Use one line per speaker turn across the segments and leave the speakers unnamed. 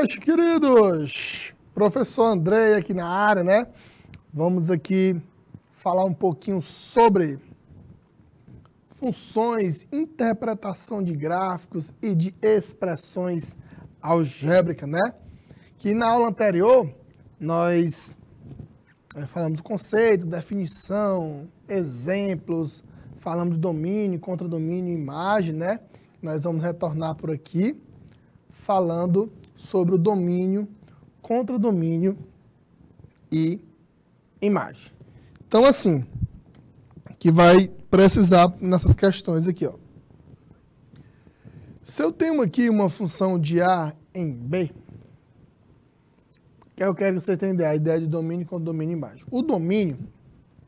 noite, queridos! Professor Andrei aqui na área, né? Vamos aqui falar um pouquinho sobre funções, interpretação de gráficos e de expressões algébricas, né? Que na aula anterior nós falamos do conceito, definição, exemplos, falamos de domínio, contradomínio e imagem, né? Nós vamos retornar por aqui falando sobre o domínio, contradomínio e imagem. Então, assim, que vai precisar nessas questões aqui, ó. Se eu tenho aqui uma função de A em B, que eu quero que vocês tenham a ideia de domínio, contradomínio e imagem. O domínio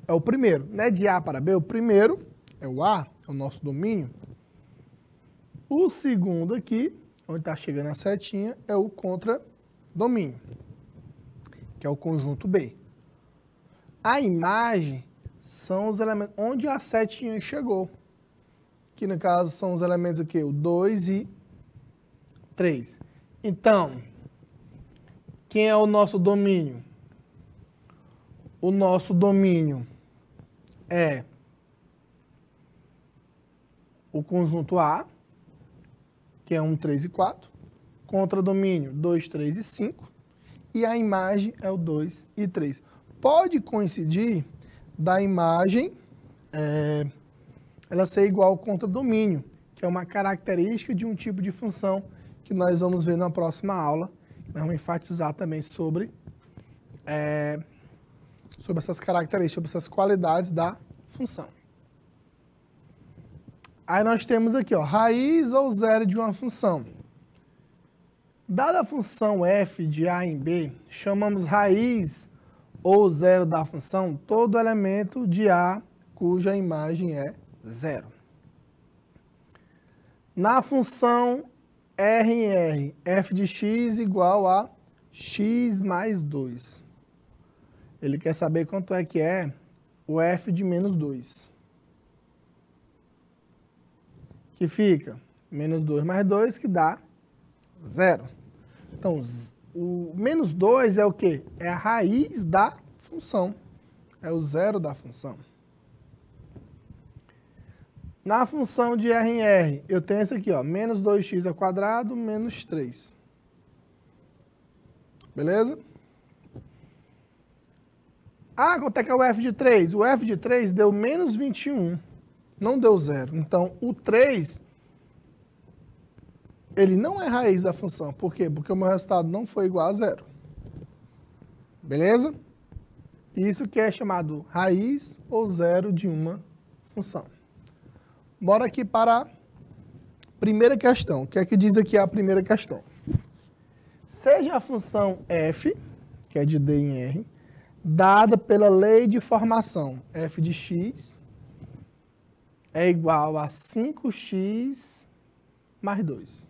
é o primeiro, né? De A para B, o primeiro é o A, é o nosso domínio. O segundo aqui, onde está chegando a setinha, é o contradomínio, que é o conjunto B. A imagem são os elementos onde a setinha chegou, que no caso são os elementos aqui, o 2 e 3. Então, quem é o nosso domínio? O nosso domínio é o conjunto A, que é 1, 3 e 4, contradomínio 2, 3 e 5, e a imagem é o 2 e 3. Pode coincidir da imagem ela ser igual ao contradomínio, que é uma característica de um tipo de função que nós vamos ver na próxima aula. Nós vamos enfatizar também sobre essas características, sobre essas qualidades da função. Aí nós temos aqui, ó, raiz ou zero de uma função. Dada a função f de A em B, chamamos raiz ou zero da função todo elemento de A cuja imagem é zero. Na função R em R, f de x igual a x mais 2. Ele quer saber quanto é que é o f de menos 2. Que fica menos 2 mais 2, que dá 0. Então, o menos 2 é o quê? É a raiz da função. É o zero da função. Na função de R em R, eu tenho esse aqui, ó, menos 2x ao quadrado, menos 3. Beleza? Ah, quanto é que é o f de 3? O f de 3 deu menos 21. Não deu 0. Então, o 3, ele não é raiz da função. Por quê? Porque o meu resultado não foi igual a 0. Beleza? Isso que é chamado raiz ou zero de uma função. Bora aqui para a primeira questão. O que é que diz aqui a primeira questão? Seja a função f, que é de D em R, dada pela lei de formação f de x é igual a 5x mais 2.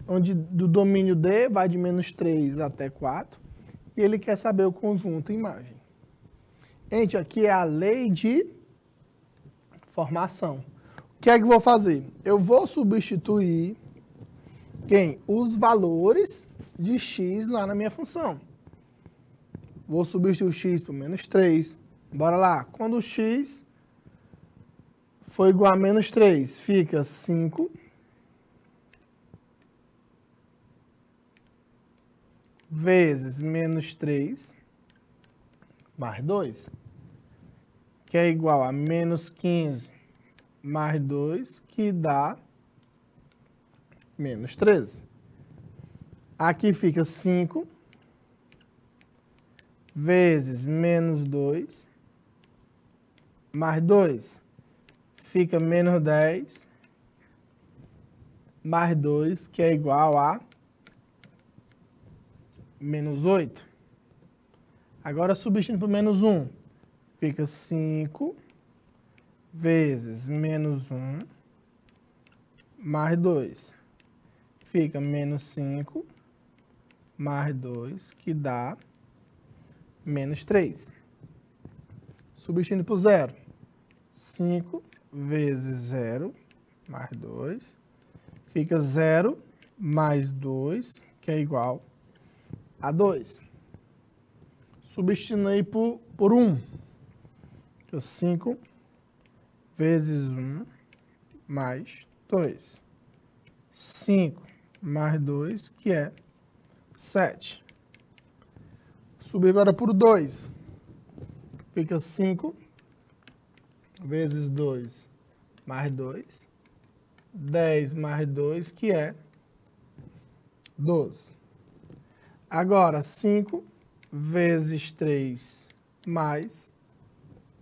Onde do domínio D vai de menos 3 até 4. E ele quer saber o conjunto imagem. Gente, aqui é a lei de formação. O que é que eu vou fazer? Eu vou substituir os valores de x lá na minha função. Vou substituir o x por menos 3. Bora lá. Quando o x for igual a menos 3, fica 5 vezes menos 3 mais 2, que é igual a menos 15 mais 2, que dá menos 13. Aqui fica 5 vezes menos 2 mais 2, fica menos 10 mais 2, que é igual a menos 8. Agora, substituindo por menos 1, fica 5 vezes menos 1 mais 2. Fica menos 5 mais 2, que dá menos 3. Substituindo por 0, 5 vezes 0 mais 2, fica 0 mais 2, que é igual a 2. Substituindo aí por 1. Então, 5 vezes 1 mais 2. 5 mais 2, que é 7. Subir agora por 2. Fica 5 vezes 2 mais 2. 10 mais 2, que é 12. Agora, 5 vezes 3 mais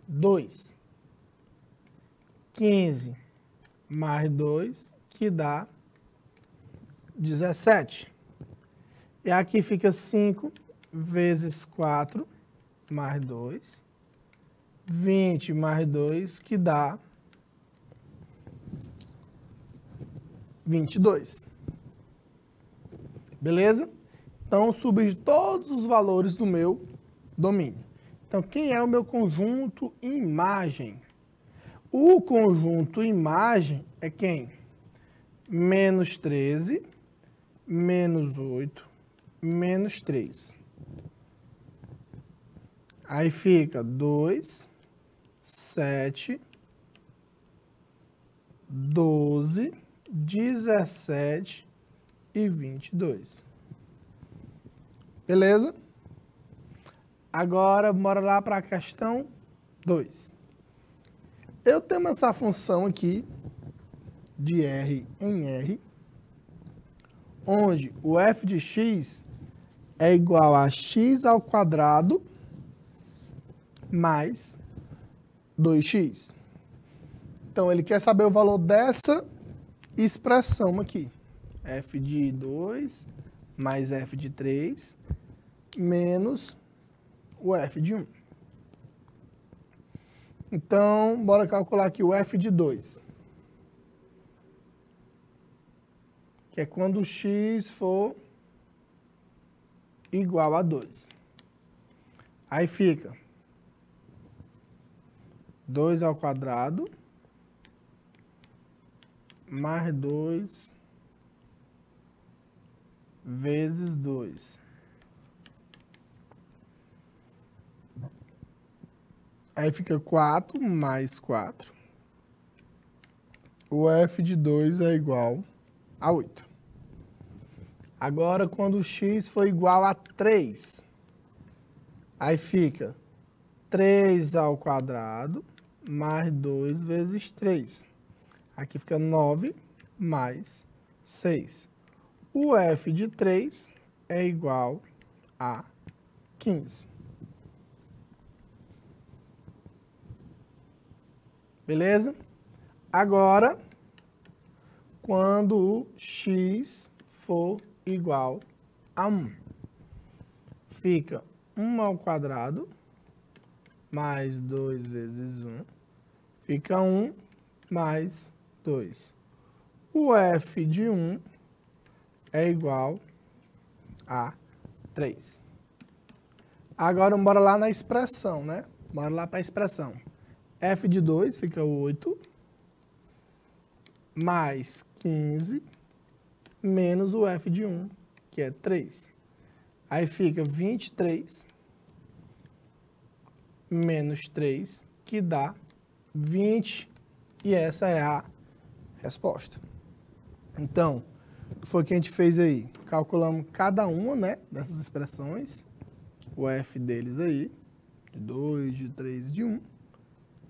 2. 15 mais 2, que dá 17. E aqui fica 5 vezes 4 mais 2. 20 mais 2, que dá 22. Beleza? Então, eu subi todos os valores do meu domínio. Então, quem é o meu conjunto imagem? O conjunto imagem é quem? Menos 13, menos 8, menos 3. Aí fica 2, 7, 12, 17 e 22. Beleza? Agora, bora lá para a questão 2. Eu tenho essa função aqui de R em R, onde o f de x é igual a x ao quadrado mais 2x. Então, ele quer saber o valor dessa expressão aqui. F de 2 mais f de 3 menos o f de 1. Então, bora calcular aqui o f de 2. Que é quando o x for igual a 2. Aí fica 2 ao quadrado mais 2 vezes 2. Aí fica 4 mais 4. O f de 2 é igual a 8. Agora, quando o x for igual a 3, aí fica 3 ao quadrado mais 2 vezes 3. Aqui fica 9 mais 6. O f de 3 é igual a 15. Beleza? Agora, quando o x for igual a 1, fica 1 ao quadrado mais 2 vezes 1, fica 1 mais 2. O f de 1 é igual a 3. Agora, bora lá na expressão, né? Bora lá para a expressão. F de 2 fica 8, mais 15, menos o f de 1, que é 3. Aí fica 23, menos 3, que dá 20, e essa é a resposta. Então, o que foi que a gente fez aí? Calculamos cada uma, né, dessas expressões, o f deles aí, de 2, de 3 e de 1,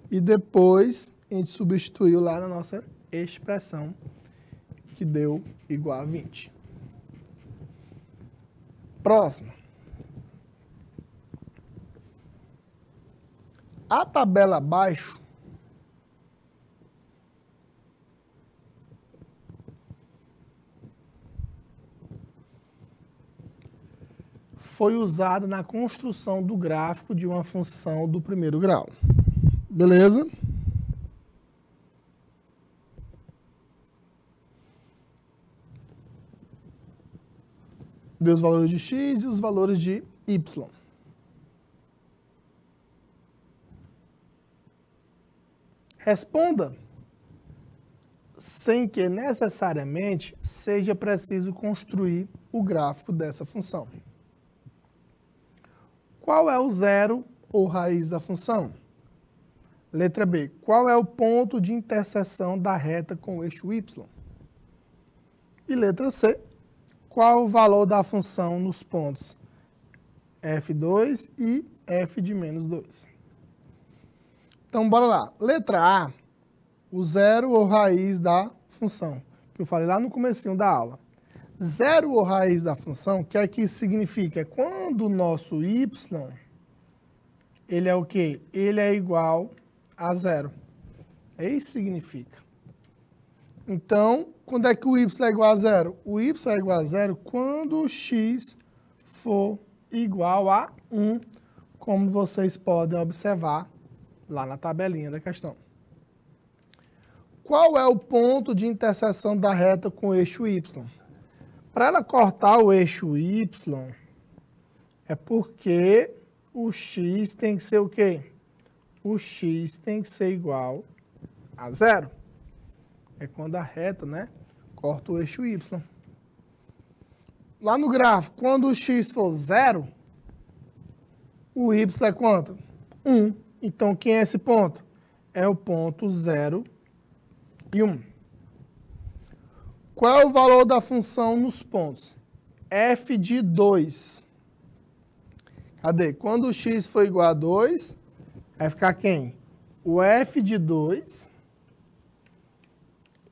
e depois a gente substituiu lá na nossa expressão, que deu igual a 20. Próximo. A tabela abaixo foi usada na construção do gráfico de uma função do primeiro grau. Beleza? Deu os valores de x e os valores de y. Responda sem que necessariamente seja preciso construir o gráfico dessa função. Qual é o zero ou raiz da função? Letra B. Qual é o ponto de interseção da reta com o eixo y? E letra C. Qual o valor da função nos pontos f2 e f de menos 2? Então, bora lá. Letra A, o zero ou raiz da função, que eu falei lá no comecinho da aula. Zero ou raiz da função, que aqui significa quando o nosso y, ele é o quê? Ele é igual a zero. É isso que significa. Então, quando é que o y é igual a zero? O y é igual a zero quando o x for igual a 1, como vocês podem observar lá na tabelinha da questão. Qual é o ponto de interseção da reta com o eixo y? Para ela cortar o eixo y, é porque o x tem que ser o quê? O x tem que ser igual a zero. É quando a reta, né, corta o eixo y. Lá no gráfico, quando o x for zero, o y é quanto? 1. Então, quem é esse ponto? É o ponto 0 e 1. Qual é o valor da função nos pontos? F de 2. Cadê? Quando o x for igual a 2, vai ficar quem? O f de 2,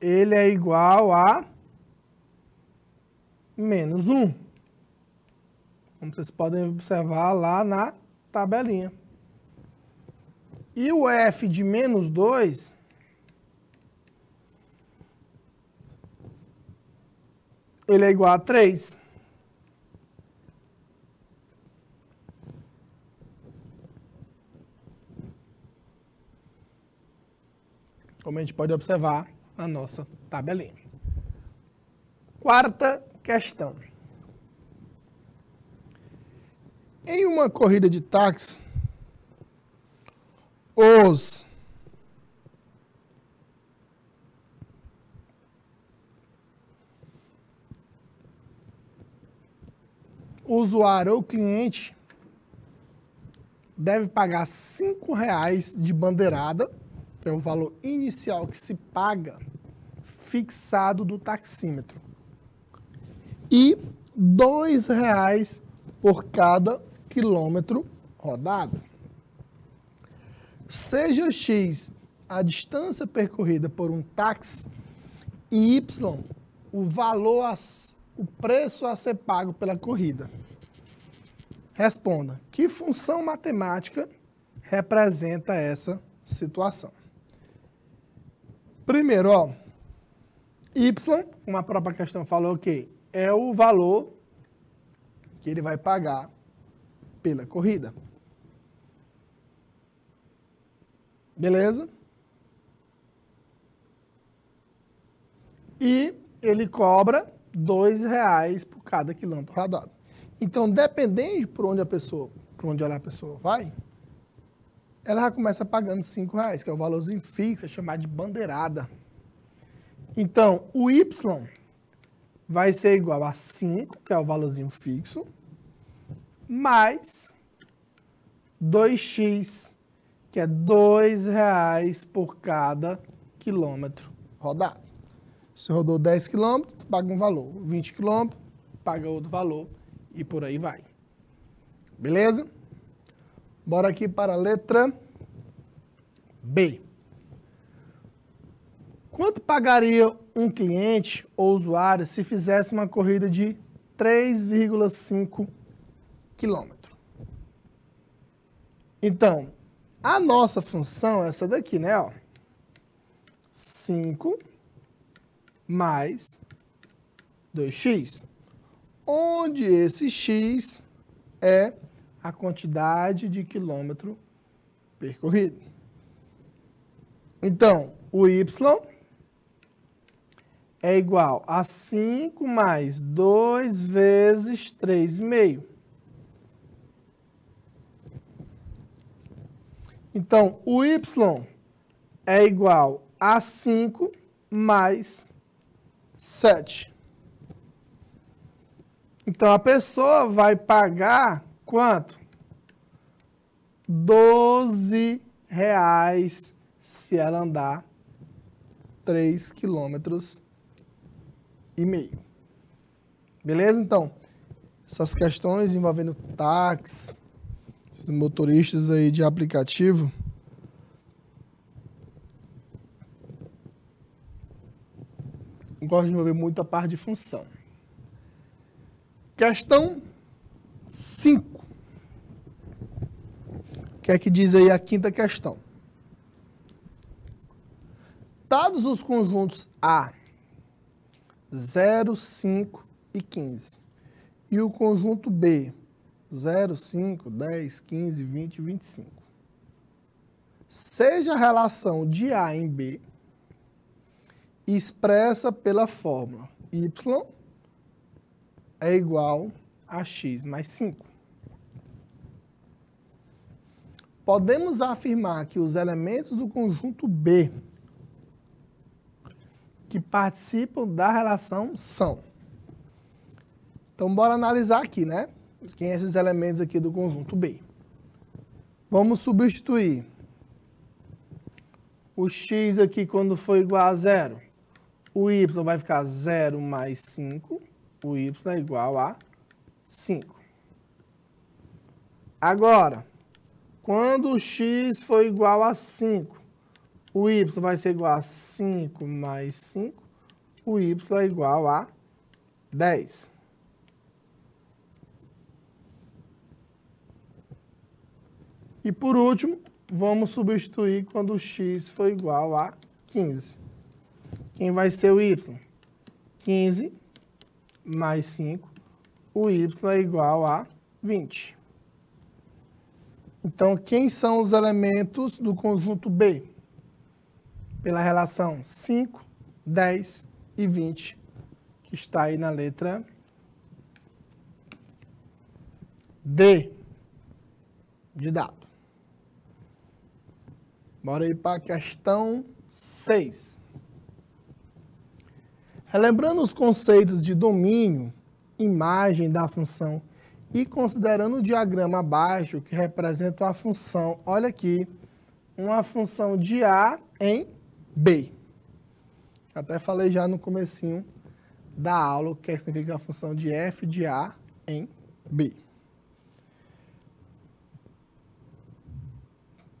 ele é igual a menos 1. Como vocês podem observar lá na tabelinha. E o f de menos 2, ele é igual a 3. Como a gente pode observar na nossa tabelinha. Quarta questão. Em uma corrida de táxi, o usuário ou cliente deve pagar R$ 5,00 de bandeirada, que é o valor inicial que se paga, fixado do taxímetro, e R$ 2,00 por cada quilômetro rodado. Seja x a distância percorrida por um táxi e y o valor, o preço a ser pago pela corrida. Responda, que função matemática representa essa situação? Primeiro, ó, y, como a própria questão falou, que é o valor que ele vai pagar pela corrida. Beleza? E ele cobra R$ 2,00 por cada quilômetro rodado. Então, dependendo por onde a pessoa vai, ela já começa pagando R$ 5,00, que é o valorzinho fixo, é chamado de bandeirada. Então, o y vai ser igual a 5, que é o valorzinho fixo, mais 2x, que é R$ 2,00 por cada quilômetro rodado. Se rodou 10 km, paga um valor. 20 km, paga outro valor e por aí vai. Beleza? Bora aqui para a letra B. Quanto pagaria um cliente ou usuário se fizesse uma corrida de 3,5 km? Então, a nossa função é essa daqui, né? Ó, 5 mais 2x, onde esse x é a quantidade de quilômetro percorrido. Então, o y é igual a 5 mais 2 vezes 3,5. Então, o y é igual a 5 mais 7. Então, a pessoa vai pagar quanto? R$12 se ela andar 3,5 km. Beleza? Então, essas questões envolvendo táxi, esses motoristas aí de aplicativo, eu gosto de envolver muito a parte de função. Questão 5. O que é que diz aí a quinta questão? Dados os conjuntos A, 0, 5 e 15, e o conjunto B, 0, 5, 10, 15, 20 e 25. Seja a relação de A em B expressa pela fórmula y é igual a x mais 5. Podemos afirmar que os elementos do conjunto B que participam da relação são. Então, bora analisar aqui, né? Quem são esses elementos aqui do conjunto B? Vamos substituir o x aqui quando for igual a 0. O y vai ficar 0 mais 5. O y é igual a 5. Agora, quando o x for igual a 5, o y vai ser igual a 5 mais 5. O y é igual a 10. E por último, vamos substituir quando o x for igual a 15. Quem vai ser o y? 15 mais 5. O y é igual a 20. Então, quem são os elementos do conjunto B? Pela relação 5, 10 e 20, que está aí na letra D de dado. Bora ir para a questão 6. Relembrando os conceitos de domínio, imagem da função e considerando o diagrama abaixo que representa a função, olha aqui, uma função de A em B. Até falei já no comecinho da aula o que significa a função de f de A em B.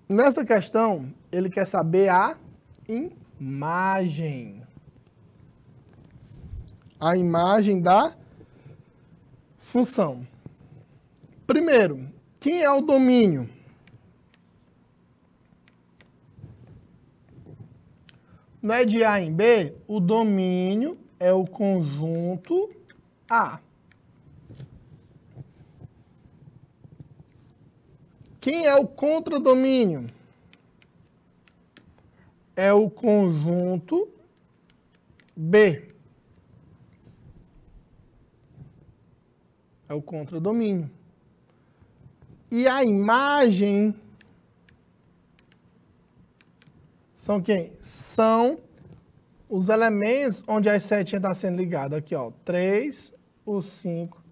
Nessa questão, ele quer saber a imagem. A imagem da função. Primeiro, quem é o domínio? Não é de A em B? O domínio é o conjunto A. Quem é o contradomínio? É o conjunto B. É o contradomínio. E a imagem são quem? São os elementos onde as setinhas estão sendo ligadas. Aqui, ó, 3, o 5,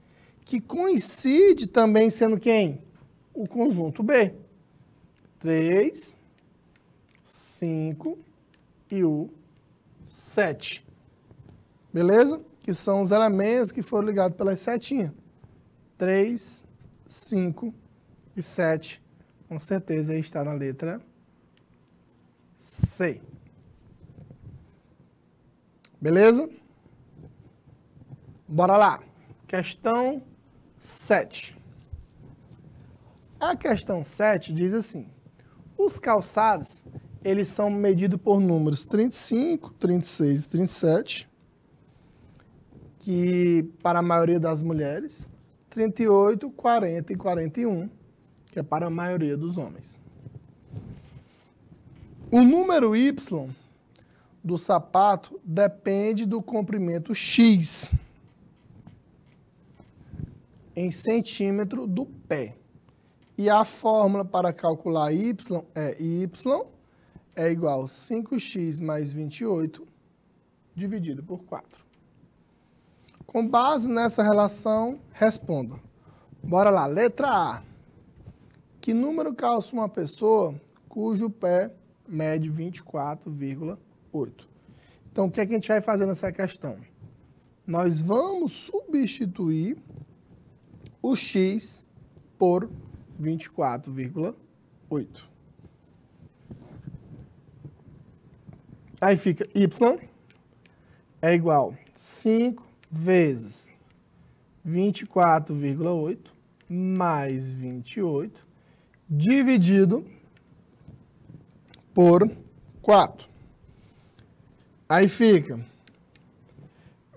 que coincide também sendo quem? O conjunto B. 3, 5 e o 7. Beleza? Que são os elementos que foram ligados pelas setinhas. 3, 5 e 7. Com certeza aí está na letra C. Beleza? Bora lá. Questão 7. A questão 7 diz assim: os calçados, eles são medidos por números 35, 36 e 37, que para a maioria das mulheres, 38, 40 e 41, que é para a maioria dos homens. O número Y do sapato depende do comprimento X em centímetro do pé. E a fórmula para calcular Y é igual a 5x mais 28 dividido por 4. Com base nessa relação, responda. Bora lá, letra A. Que número calça uma pessoa cujo pé mede 24,8? Então, o que é que a gente vai fazer nessa questão? Nós vamos substituir o x por 24,8. Aí fica y é igual a 5 vezes 24,8 mais 28 dividido por 4. Aí fica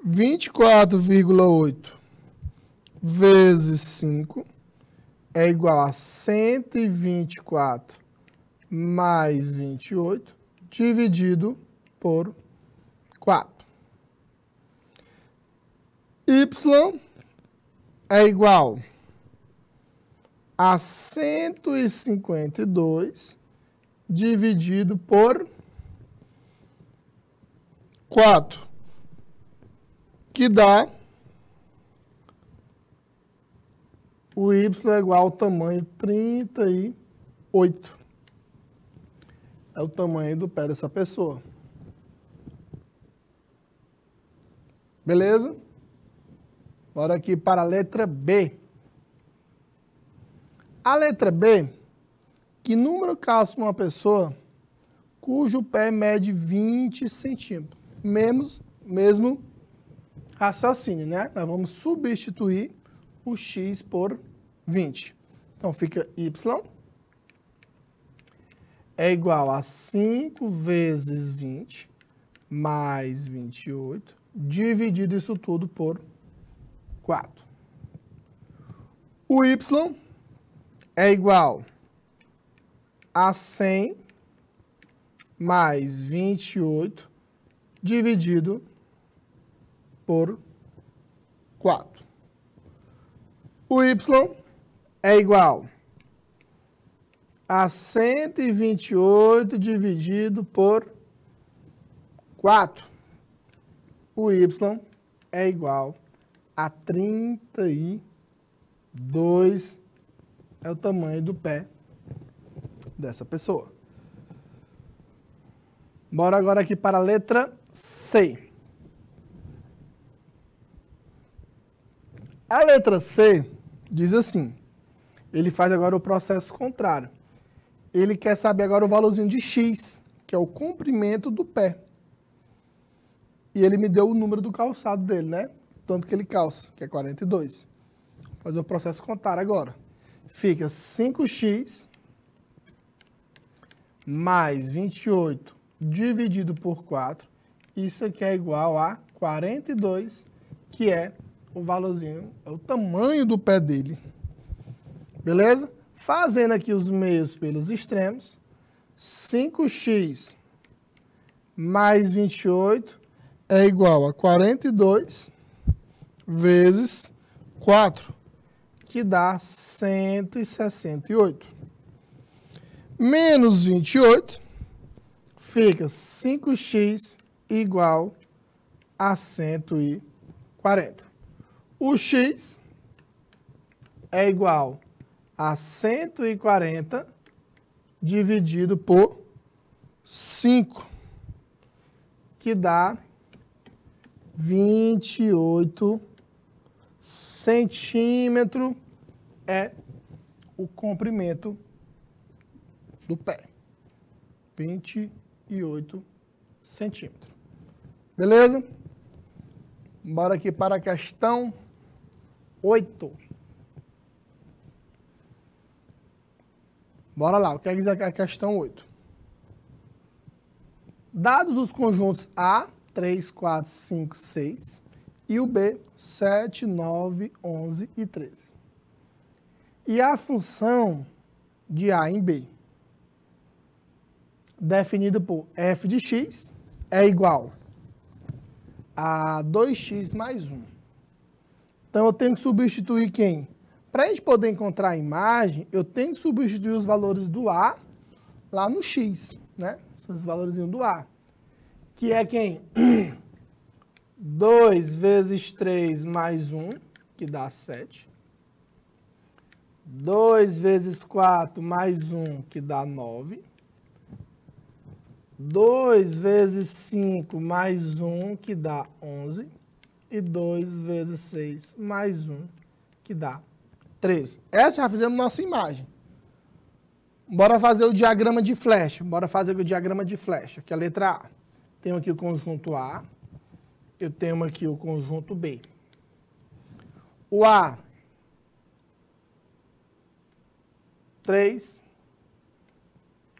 24,8 vezes 5 é igual a 124 mais 28 dividido por 4. Y é igual a 152 dividido por 4, que dá o y é igual ao tamanho 38. É o tamanho do pé dessa pessoa. Beleza? Bora aqui para a letra B. A letra B, que número calça uma pessoa cujo pé mede 20 centímetros? Mesmo raciocínio, né? Nós vamos substituir o x por 20. Então, fica y é igual a 5 vezes 20 mais 28, dividido isso tudo por 4. O y é igual a 100 mais 28 dividido por 4. O y é igual a 128 dividido por 4. O y é igual a 32, é o tamanho do pé dessa pessoa. Bora agora aqui para a letra C. A letra C diz assim, ele faz agora o processo contrário. Ele quer saber agora o valorzinho de x, que é o comprimento do pé. E ele me deu o número do calçado dele, né? Tanto que ele calça, que é 42. Vou fazer o processo contrário agora. Fica 5x mais 28 dividido por 4. Isso aqui é igual a 42, que é o valorzinho, é o tamanho do pé dele. Beleza? Fazendo aqui os meios pelos extremos, 5x mais 28 é igual a 42 vezes 4, que dá 168. Menos 28 fica 5x igual a 140. O x é igual a 140 dividido por 5, que dá 28 centímetros, é o comprimento do pé. 28 centímetros. Beleza? Bora aqui para a questão 8. Bora lá, o que é dizer a questão 8? Dados os conjuntos A, 3, 4, 5, 6, e o B, 7, 9, 11 e 13. E a função de A em B, definida por f de x, é igual a 2x mais 1. Então, eu tenho que substituir quem? Para a gente poder encontrar a imagem, eu tenho que substituir os valores do A lá no x, né? São os valores do A. Que é quem? 2 vezes 3 mais 1, que dá 7. 2 vezes 4 mais 1, que dá 9. 2 vezes 5 mais 1, que dá 11. E 2 vezes 6 mais 1, que dá 13. Essa já fizemos nossa imagem. Bora fazer o diagrama de flecha. Bora fazer o diagrama de flecha, que é a letra A. Tenho aqui o conjunto A. Eu tenho aqui o conjunto B. O A, 3,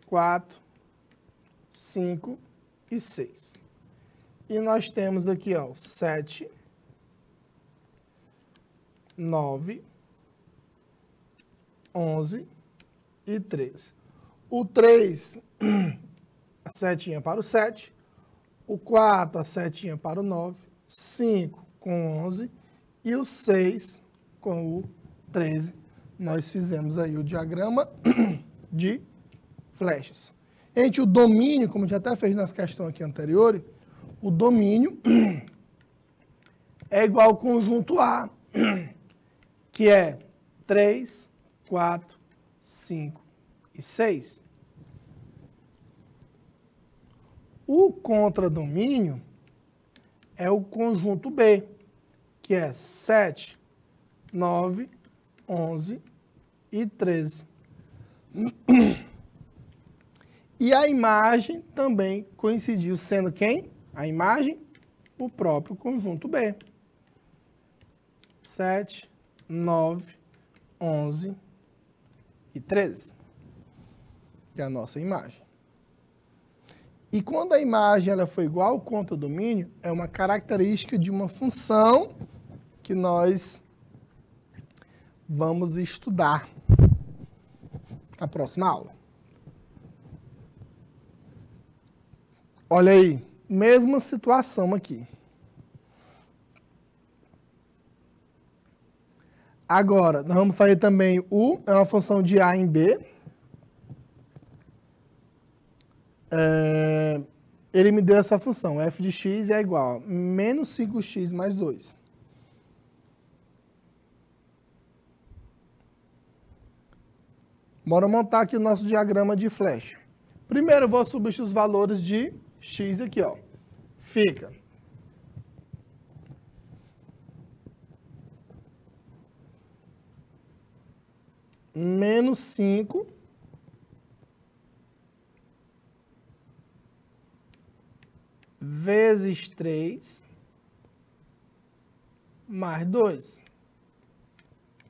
4, 5 e 6. E nós temos aqui, ó, 7, 9, 11 e 13. O 3, a setinha para o 7. O 4, a setinha para o 9. 5 com 11. E o 6 com o 13. Nós fizemos aí o diagrama de flechas. Gente, o domínio, como a gente até fez nas questões aqui anteriores, o domínio é igual ao conjunto A, que é 3, 4, 5 e 6. O contradomínio é o conjunto B, que é 7, 9, 11 e 13. E a imagem também coincidiu, sendo quem? A imagem, o próprio conjunto B. 7, 9, 11 e 13. Que é a nossa imagem. E quando a imagem ela foi igual ao contradomínio, é uma característica de uma função que nós vamos estudar na próxima aula. Olha aí, mesma situação aqui. Agora, nós vamos fazer também U, é uma função de A em B. Ele me deu essa função, f de x é igual a menos 5x mais 2. Bora montar aqui o nosso diagrama de flecha. Primeiro eu vou substituir os valores de x aqui, ó. Fica menos 5 vezes 3 mais 2,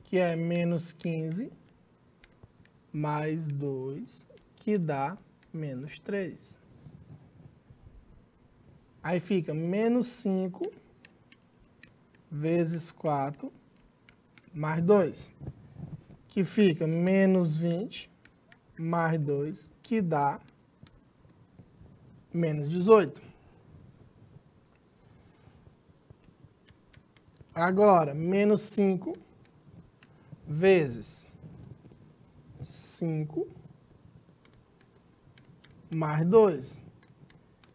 que é menos 15 mais 2, que dá menos 3. Aí fica menos 5 vezes 4 mais 2, que fica menos 20 mais 2, que dá menos 18. Agora, menos 5 vezes 5 mais 2.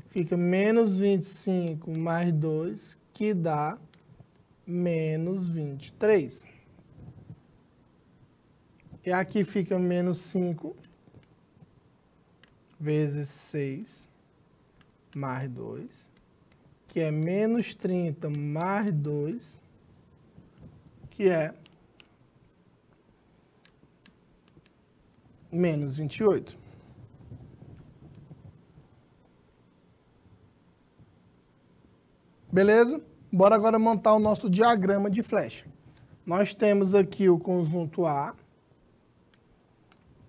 Fica menos 25 mais 2, que dá menos 23. E aqui fica menos 5 vezes 6 mais 2, que é menos 30 mais 2, que é menos 28. Beleza? Bora agora montar o nosso diagrama de flecha. Nós temos aqui o conjunto A,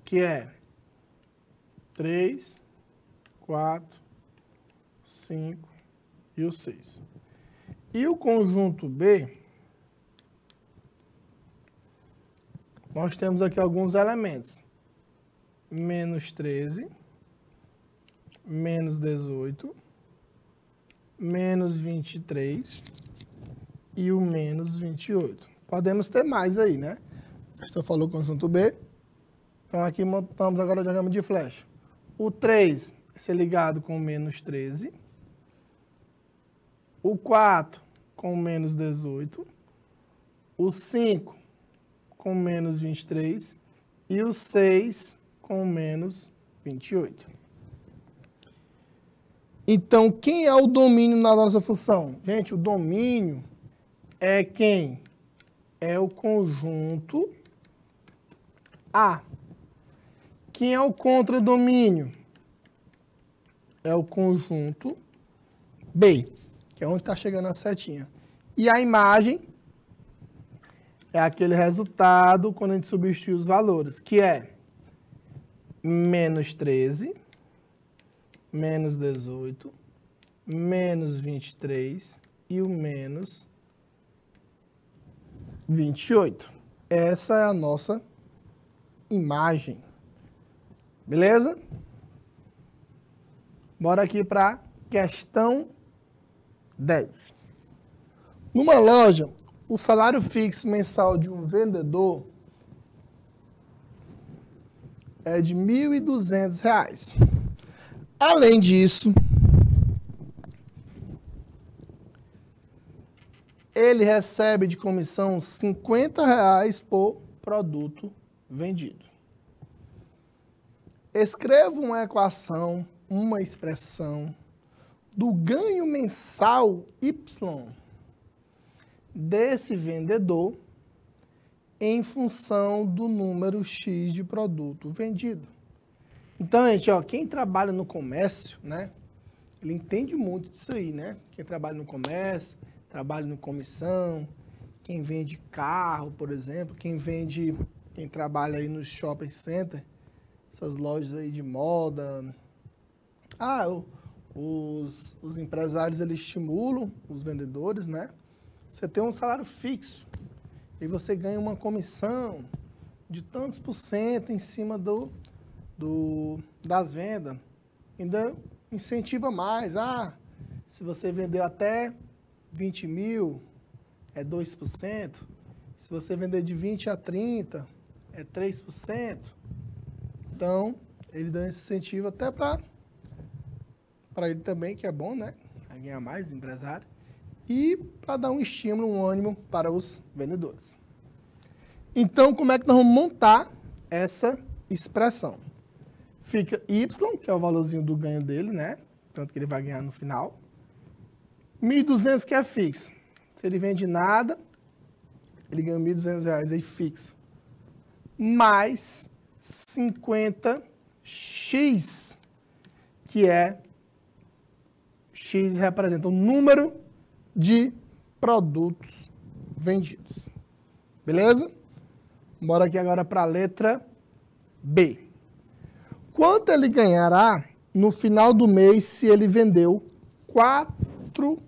que é 3, 4, 5 e o 6. E o conjunto B, nós temos aqui alguns elementos. Menos 13, menos 18, menos 23 e o menos 28. Podemos ter mais aí, né? Você falou conjunto B. Então aqui montamos agora o diagrama de flecha. O 3 vai ser ligado com o menos 13. o 4 com menos 18, o 5 com menos 23 e o 6 com menos 28. Então, quem é o domínio na nossa função? Gente, o domínio é quem? É o conjunto A. Quem é o contradomínio? É o conjunto B, que é onde está chegando a setinha. E a imagem é aquele resultado quando a gente substitui os valores, que é menos 13, menos 18, menos 23 e o menos 28. Essa é a nossa imagem. Beleza? Bora aqui para questão 10. Numa loja, o salário fixo mensal de um vendedor é de R$ 1.200. Além disso, ele recebe de comissão R$ 50 por produto vendido. Escreva uma equação, uma expressão do ganho mensal Y desse vendedor em função do número X de produto vendido. Então, gente, ó, quem trabalha no comércio, né, ele entende muito disso aí, né? Quem trabalha no comércio, trabalha no comissão, quem vende carro, por exemplo, quem trabalha aí no shopping center, essas lojas aí de moda. Os empresários, eles estimulam os vendedores, né? Você tem um salário fixo e você ganha uma comissão de tantos % em cima das vendas. Ainda incentiva mais. Se você vender até 20 mil, é 2%. Se você vender de 20 a 30, é 3%. Então, ele dá esse incentivo até para ele também, que é bom, né? Vai ganhar mais, empresário. E para dar um estímulo, um ânimo para os vendedores. Então, como é que nós vamos montar essa expressão? Fica Y, que é o valorzinho do ganho dele, né? Tanto que ele vai ganhar no final. 1.200 que é fixo. Se ele vende nada, ele ganha R$ 1.200 aí fixo. Mais 50x, que é X representa o número de produtos vendidos. Beleza? Bora aqui agora para a letra B. Quanto ele ganhará no final do mês se ele vendeu 4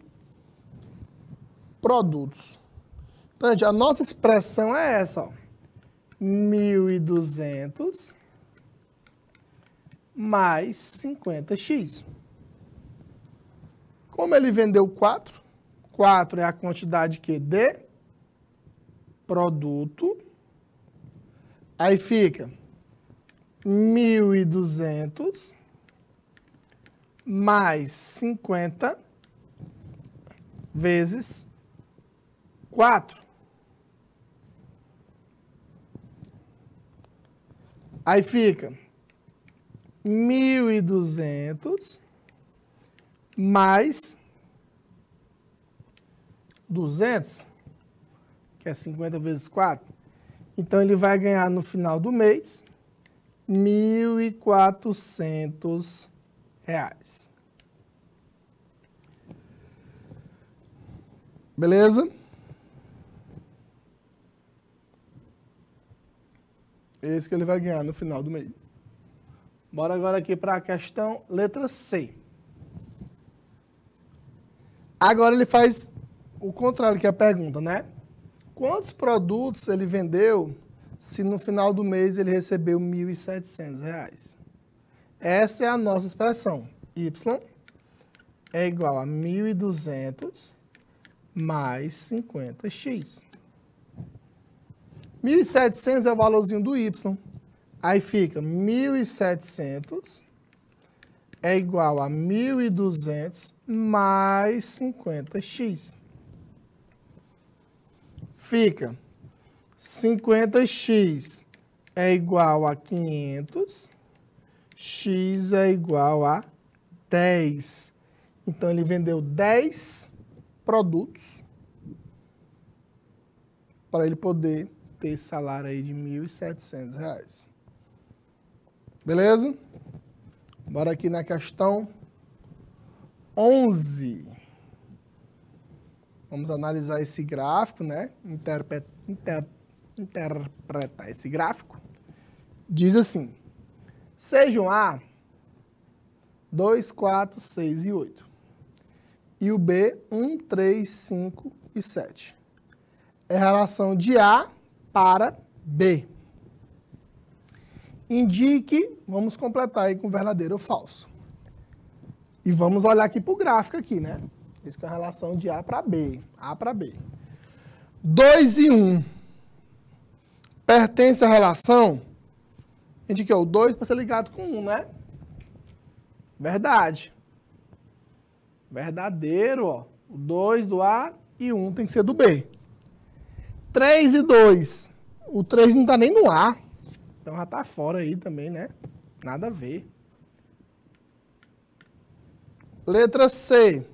produtos? Então, gente, a nossa expressão é essa, ó. 1.200 mais 50x. Como ele vendeu 4, 4 é a quantidade que de produto, aí fica 1.200 mais 50 vezes 4. Aí fica 1.200 mais 200, que é 50 vezes 4. Então, ele vai ganhar no final do mês R$ 1.400. Beleza? Esse que ele vai ganhar no final do mês. Bora agora aqui para a questão letra C. Agora ele faz o contrário que é a pergunta, né? Quantos produtos ele vendeu se no final do mês ele recebeu R$ 1.700? Essa é a nossa expressão. Y é igual a 1.200 mais 50x. 1.700 é o valorzinho do Y. Aí fica 1.700 é igual a 1.200 mais 50x. Fica 50x é igual a 500, x é igual a 10. Então, ele vendeu 10 produtos para ele poder ter esse salário aí de R$ 1.700. Beleza? Bora aqui na questão 11. Vamos analisar esse gráfico, né? Interpretar esse gráfico. Diz assim: sejam A 2, 4, 6 e 8. E o B 1, 3, 5 e 7. É a relação de A para B. Indique, vamos completar aí com verdadeiro ou falso. E vamos olhar aqui para o gráfico aqui, né? Isso que é a relação de A para B. A para B. 2 e 1 pertence à relação. Indique o 2 para ser ligado com 1, né? Verdade. Verdadeiro, ó. O 2 do A e 1 tem que ser do B. 3 e 2. O 3 não está nem no A. Então já está fora aí também, né? Nada a ver. Letra C.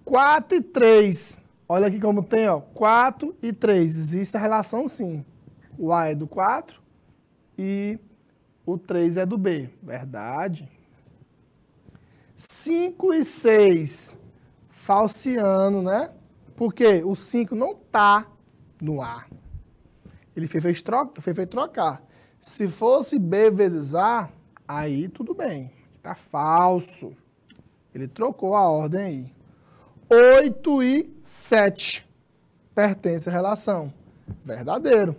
4 e 3. Olha aqui como tem, ó. 4 e 3. Existe a relação sim. O A é do 4 e o 3 é do B. Verdade. 5 e 6. Falseando, né? Porque o 5 não está no A. Ele fez trocar. Se fosse B vezes A, aí tudo bem. Está falso. Ele trocou a ordem aí. 8 e 7 pertence à relação. Verdadeiro.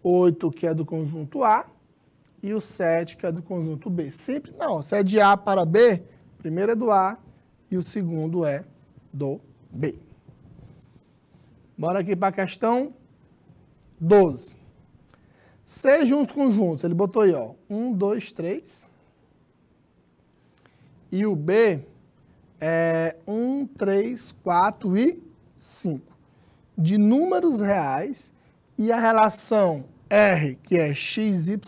8 que é do conjunto A e o 7 que é do conjunto B. Sempre não. Se é de A para B, o primeiro é do A e o segundo é do B. Bora aqui para a questão 12. Sejam os conjuntos. Ele botou aí, ó. 1, 2, 3. E o B é 1, 3, 4 e 5. De números reais e a relação R, que é XY,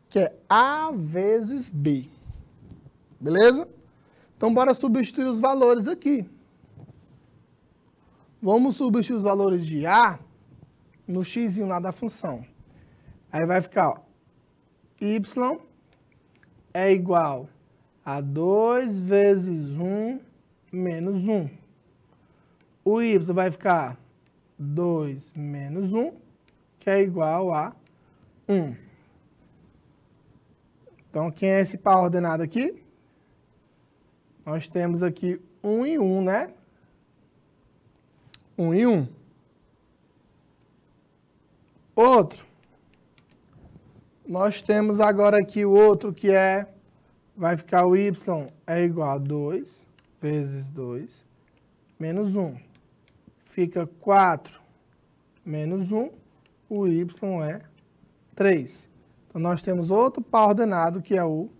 que é A vezes B. Beleza? Então, bora substituir os valores aqui. Vamos substituir os valores de A no x lá da função. Aí vai ficar, ó, y é igual a 2 vezes 1 menos 1. O y vai ficar 2 menos 1, que é igual a 1. Então, quem é esse par ordenado aqui? Nós temos aqui 1 e 1, né? 1 e 1. Outro. Nós temos agora aqui o outro que é, vai ficar o y é igual a 2 vezes 2 menos 1. Fica 4 menos 1, o y é 3. Então, nós temos outro par ordenado que é o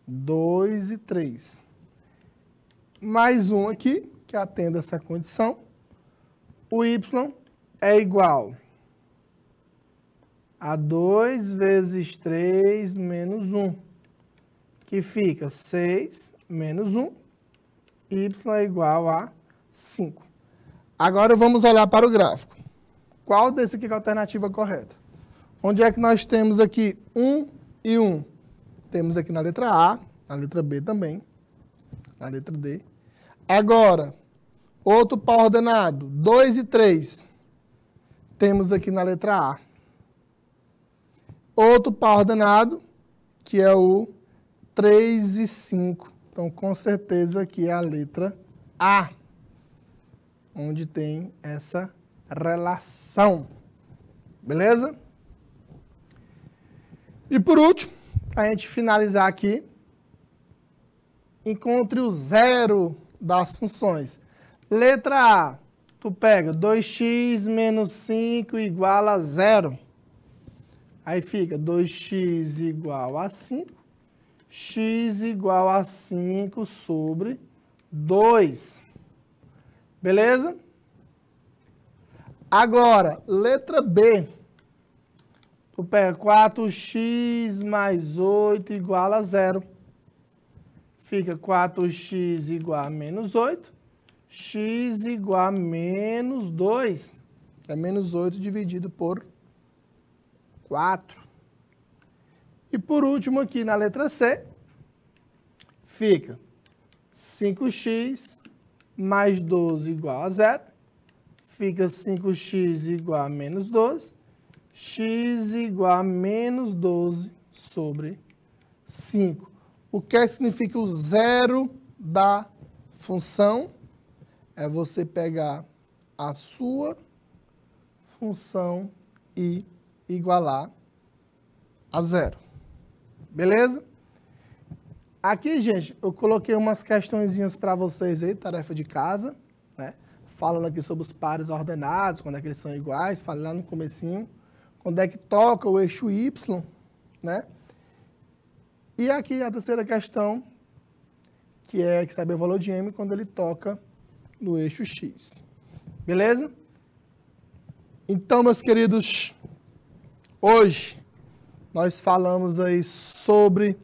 2 e 3. Mais um aqui, que atende essa condição. O y é igual a 2 vezes 3 menos 1, que fica 6 menos 1, y é igual a 5. Agora vamos olhar para o gráfico. Qual desse aqui é a alternativa correta? Onde é que nós temos aqui 1 e 1? Temos aqui na letra A, na letra B também, na letra D. Agora, outro par ordenado, 2 e 3. Temos aqui na letra A. Outro par ordenado, que é o 3 e 5. Então, com certeza, aqui é a letra A, onde tem essa relação. Beleza? E por último, para a gente finalizar aqui, encontre o zero das funções. Letra A, tu pega 2x menos 5 igual a 0. Aí fica 2x igual a 5, x igual a 5 sobre 2. Beleza? Agora, letra B. Tu pega 4x mais 8 igual a 0. Fica 4x igual a menos 8. X igual a menos 2. Que é menos 8 dividido por 4. E por último aqui na letra C, fica 5x mais 12 igual a 0. Fica 5x igual a menos 12. X igual a menos 12 sobre 5. O que significa o zero da função? É você pegar a sua função e igualar a zero. Beleza? Aqui, gente, eu coloquei umas questõezinhas para vocês aí, tarefa de casa, né? Falando aqui sobre os pares ordenados, quando é que eles são iguais, falei lá no comecinho, quando é que toca o eixo Y, né? E aqui a terceira questão, que é que saber o valor de M quando ele toca no eixo X. Beleza? Então, meus queridos, hoje nós falamos aí sobre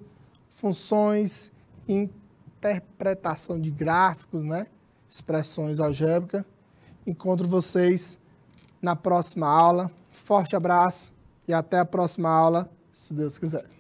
funções e interpretação de gráficos, né? Expressões algébricas. Encontro vocês na próxima aula. Forte abraço e até a próxima aula, se Deus quiser.